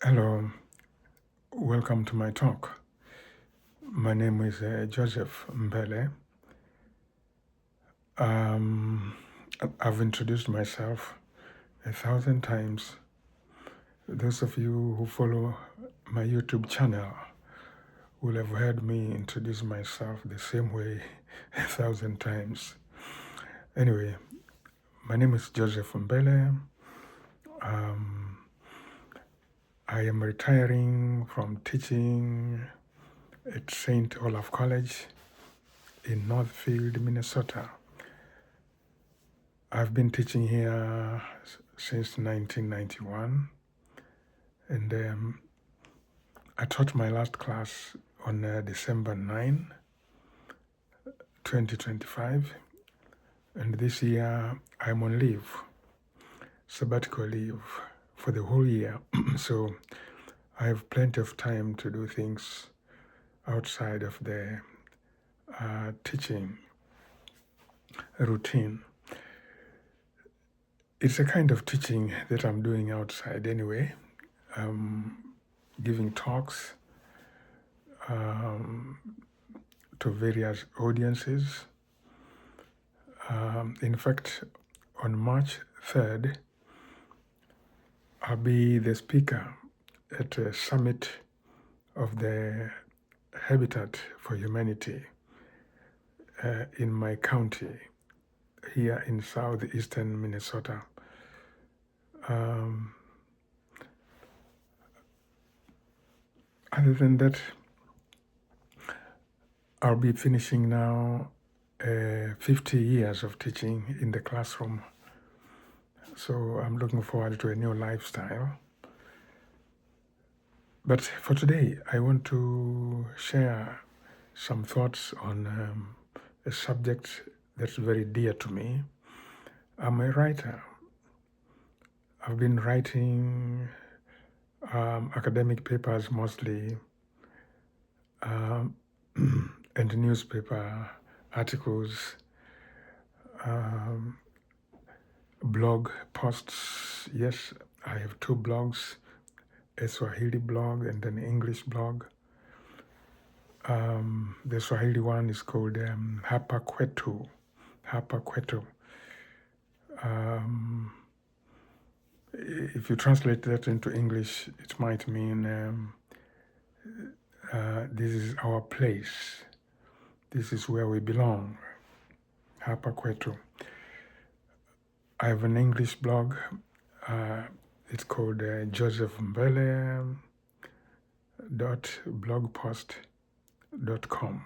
Hello, welcome to my talk. My name is Joseph Mbele. I've introduced myself 1,000 times. Those of you who follow my YouTube channel will have heard me introduce myself the same way 1,000 times. Anyway, my name is Joseph Mbele. I am retiring from teaching at St. Olaf College in Northfield, Minnesota. I've been teaching here since 1991, and I taught my last class on December 9, 2025, and this year I'm on leave, sabbatical leave for the whole year, so I have plenty of time to do things outside of the teaching routine. It's a kind of teaching that I'm doing outside anyway, giving talks to various audiences. In fact, on March 3rd, I'll be the speaker at a summit of the Habitat for Humanity in my county here in southeastern Minnesota. Other than that, I'll be finishing now 50 years of teaching in the classroom. So I'm looking forward to a new lifestyle. But for today, I want to share some thoughts on a subject that's very dear to me. I'm a writer. I've been writing academic papers mostly, and newspaper articles, blog posts. Yes, I have two blogs, a Swahili blog and an English blog. The Swahili one is called Hapa Kwetu. Hapa Kwetu. If you translate that into English, it might mean this is our place. This is where we belong. Hapa Kwetu. I have an English blog. It's called josephmbele.blogpost.com.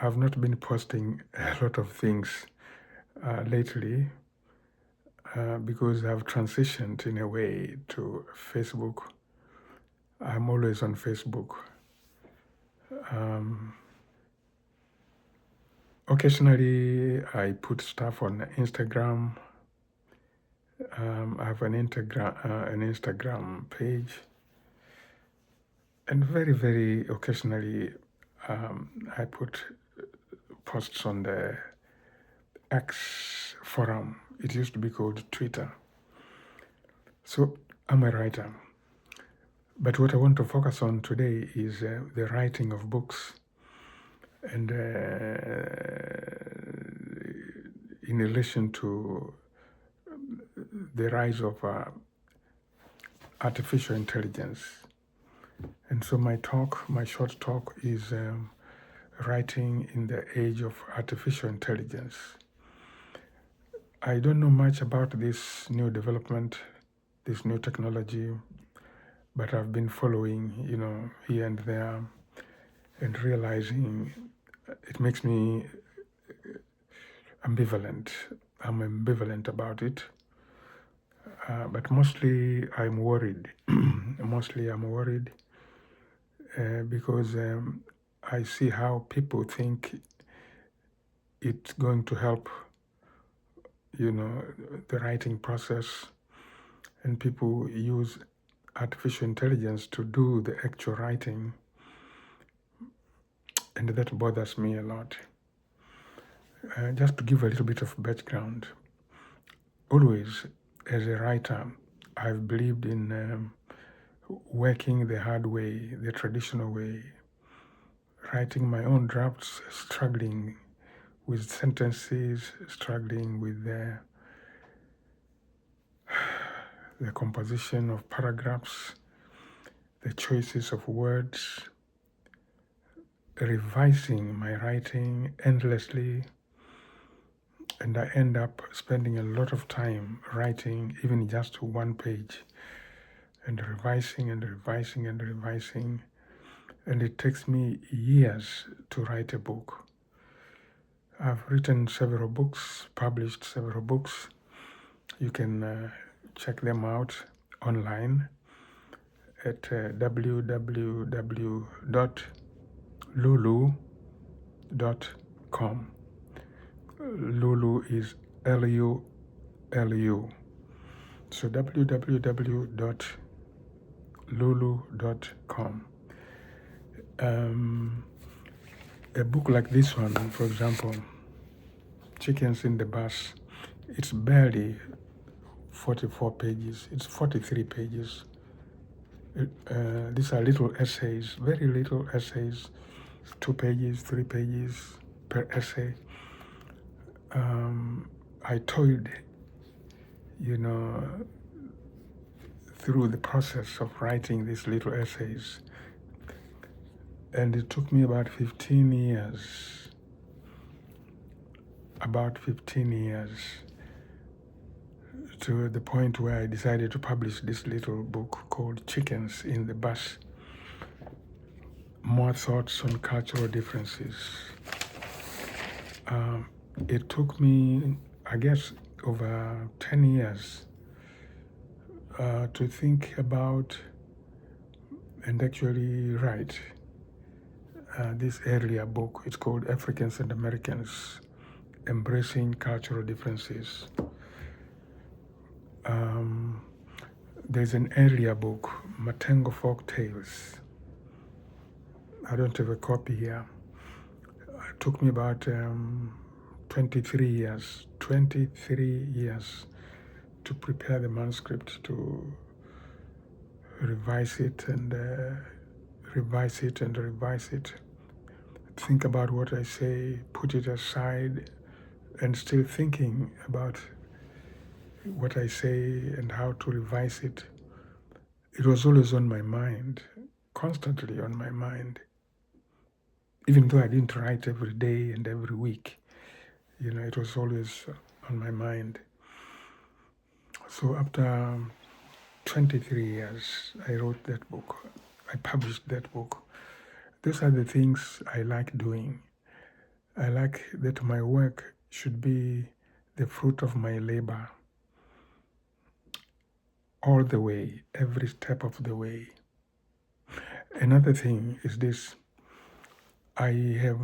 I've not been posting a lot of things lately because I've transitioned in a way to Facebook. I'm always on Facebook. Occasionally, I put stuff on Instagram. I have an Instagram page, and very, very occasionally, I put posts on the X forum. It used to be called Twitter. So I'm a writer. But what I want to focus on today is the writing of books, and in relation to the rise of artificial intelligence. And so my short talk is writing in the age of artificial intelligence. I don't know much about this new development, this new technology, but I've been following, here and there, and realizing it makes me ambivalent. I'm ambivalent about it, but mostly I'm worried. Mostly I'm worried because I see how people think it's going to help, the writing process, and people use artificial intelligence to do the actual writing, and that bothers me a lot. Just to give a little bit of background, always as a writer, I've believed in working the hard way, the traditional way, writing my own drafts, struggling with sentences, struggling with the composition of paragraphs, the choices of words, revising my writing endlessly, and I end up spending a lot of time writing even just one page and revising and revising and revising, and it takes me years to write a book. I've written several books, published several books. You can check them out online at www.lulu.com. Lulu is Lulu. So www.lulu.com. A book like this one, for example, Chickens in the Bus, it's barely 44 pages. It's 43 pages. These are little essays, very little essays, 2 pages, 3 pages per essay. I toiled, through the process of writing these little essays. And it took me about 15 years, to the point where I decided to publish this little book called Chickens in the Bus, More Thoughts on Cultural Differences. It took me, I guess, over 10 years to think about and actually write this earlier book. It's called Africans and Americans, Embracing Cultural Differences. There's an earlier book, Matengo Folk Tales. I don't have a copy here. It took me about 23 years to prepare the manuscript, to revise it and revise it and revise it. Think about what I say, put it aside, and still thinking about what I say and how to revise it. It was always on my mind, constantly on my mind. Even though I didn't write every day and every week, it was always on my mind. So after 23 years, I wrote that book. I published that book. Those are the things I like doing. I like that my work should be the fruit of my labor all the way, every step of the way. Another thing is this. I have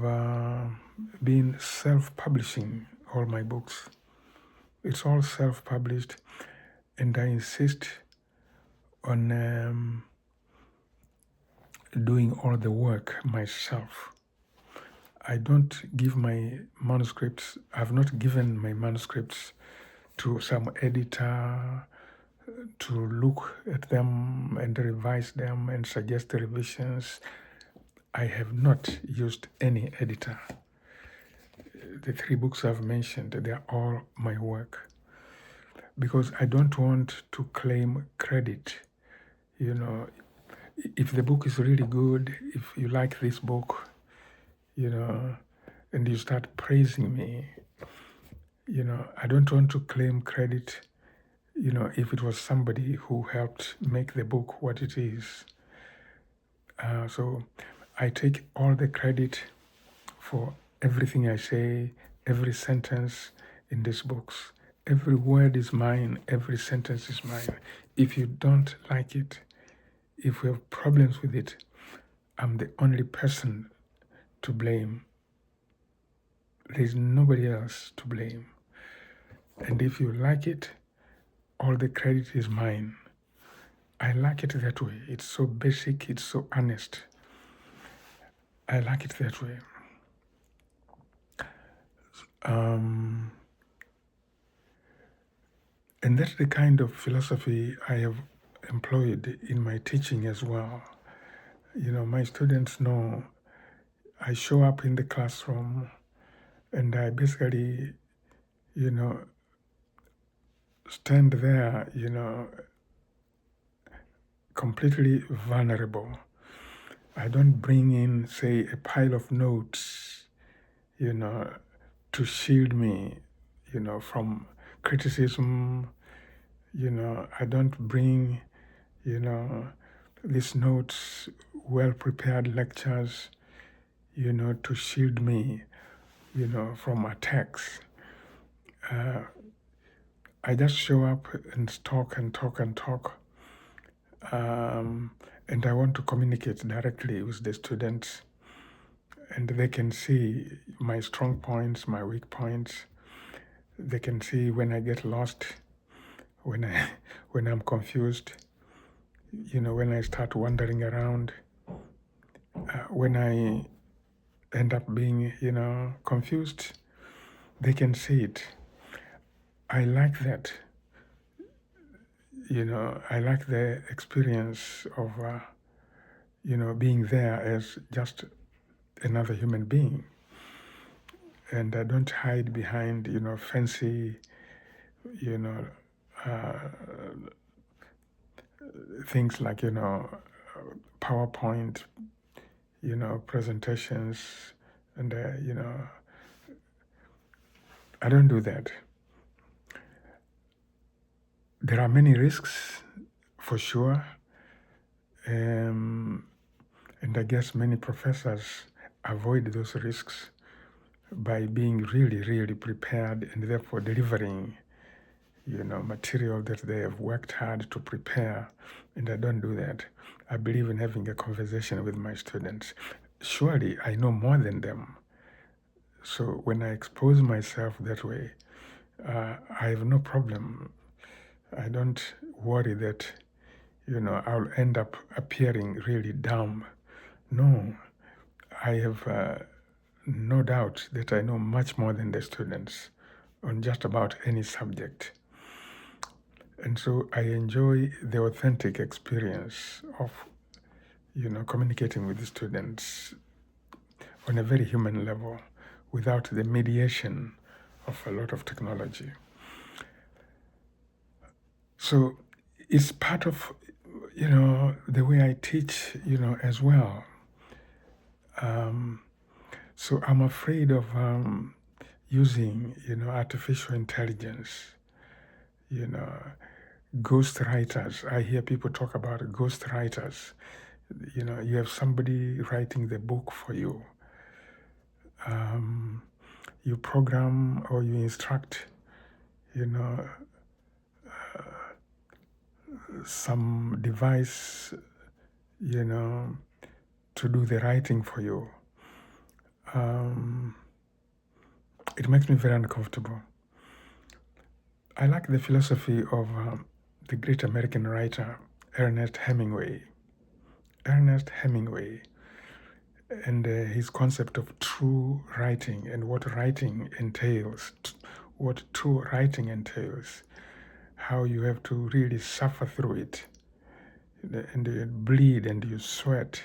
been self-publishing all my books. It's all self-published, and I insist on doing all the work myself. I don't give my manuscripts, I've not given my manuscripts to some editor to look at them and revise them and suggest revisions. I have not used any editor. The 3 books I've mentioned, they are all my work, because I don't want to claim credit. If the book is really good, if you like this book, and you start praising me, I don't want to claim credit, if it was somebody who helped make the book what it is. So I take all the credit for everything I say, every sentence in these books. Every word is mine, every sentence is mine. If you don't like it, if you have problems with it, I'm the only person to blame. There's nobody else to blame. And if you like it, all the credit is mine. I like it that way. It's so basic, it's so honest. I like it that way. And that's the kind of philosophy I have employed in my teaching as well. My students know I show up in the classroom and I basically, you know, stand there, completely vulnerable. I don't bring in, say, a pile of notes, you know, to shield me, from criticism. I don't bring, you know, these notes, well prepared lectures, to shield me, from attacks. I just show up and talk and talk and talk. And I want to communicate directly with the students, and they can see my strong points, my weak points. They can see when I get lost, when I when I'm confused, when I start wandering around, when I end up being, confused. They can see it. I like that. I like the experience of, being there as just another human being. And I don't hide behind, fancy, you know, uh, things like, PowerPoint, presentations. And, I don't do that. There are many risks, for sure. And I guess many professors avoid those risks by being really, really prepared and therefore delivering, material that they have worked hard to prepare. And I don't do that. I believe in having a conversation with my students. Surely I know more than them. So when I expose myself that way, I have no problem. I don't worry that, I'll end up appearing really dumb. No, I have no doubt that I know much more than the students on just about any subject. And so I enjoy the authentic experience of, communicating with the students on a very human level without the mediation of a lot of technology. So it's part of, the way I teach, as well. So I'm afraid of using, artificial intelligence, ghost writers. I hear people talk about ghost writers. You have somebody writing the book for you. You program or you instruct, some device, to do the writing for you. It makes me very uncomfortable. I like the philosophy of the great American writer, Ernest Hemingway. Ernest Hemingway and his concept of true writing and what writing entails, what true writing entails, how you have to really suffer through it, and you bleed and you sweat,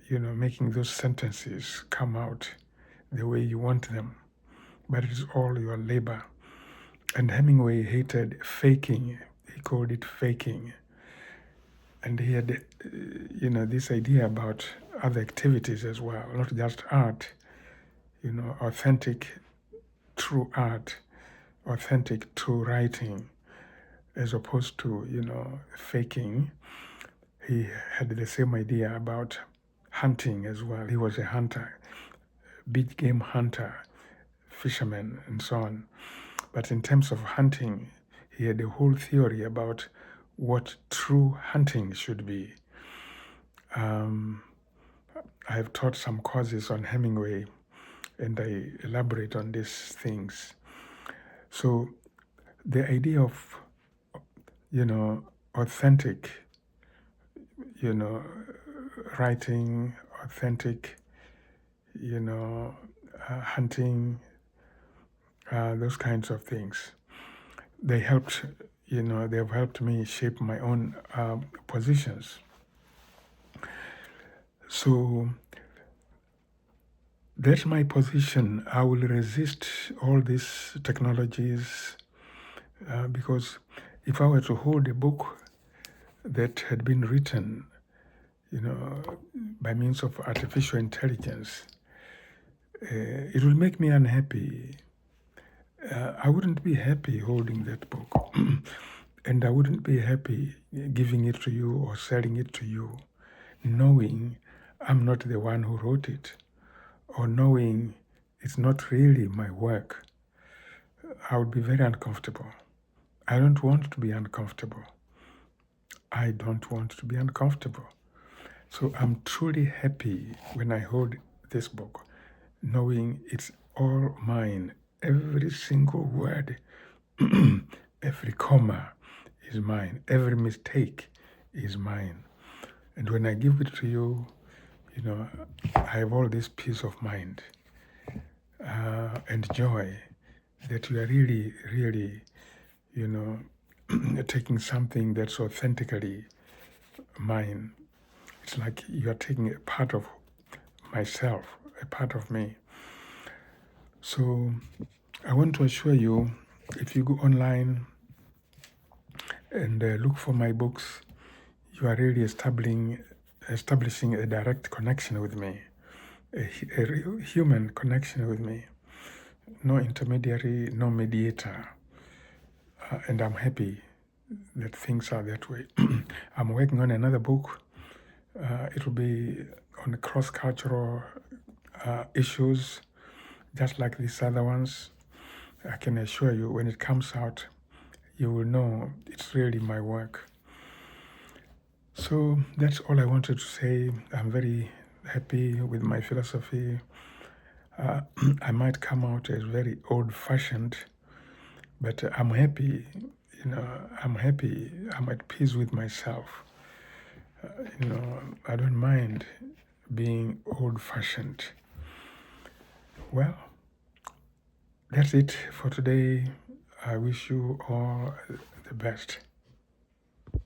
making those sentences come out the way you want them. But it is all your labor. And Hemingway hated faking. He called it faking. And he had, this idea about other activities as well, not just art, authentic, true art, authentic, true writing, as opposed to, faking. He had the same idea about hunting as well. He was a hunter, big game hunter, fisherman, and so on. But in terms of hunting, he had a whole theory about what true hunting should be. I have taught some courses on Hemingway, and I elaborate on these things. So the idea of, authentic, writing, authentic, hunting, those kinds of things. they helped, they have helped me shape my own positions. So that's my position. I will resist all these technologies because if I were to hold a book that had been written, by means of artificial intelligence, it will make me unhappy. I wouldn't be happy holding that book. And I wouldn't be happy giving it to you or selling it to you, knowing I'm not the one who wrote it, or knowing it's not really my work. I would be very uncomfortable. I don't want to be uncomfortable. I don't want to be uncomfortable. So I'm truly happy when I hold this book, knowing it's all mine. Every single word, every comma is mine. Every mistake is mine. And when I give it to you, I have all this peace of mind and joy that you are really, really, taking something that's authentically mine. It's like you are taking a part of myself, a part of me. So I want to assure you, if you go online and look for my books, you are really establishing a direct connection with me, a real human connection with me. No intermediary, no mediator. And I'm happy that things are that way. I'm working on another book. It will be on cross-cultural issues, just like these other ones. I can assure you, when it comes out, you will know it's really my work. So that's all I wanted to say. I'm very happy with my philosophy. I might come out as very old-fashioned, but I'm happy. I'm happy. I'm at peace with myself. I don't mind being old-fashioned. Well, that's it for today. I wish you all the best.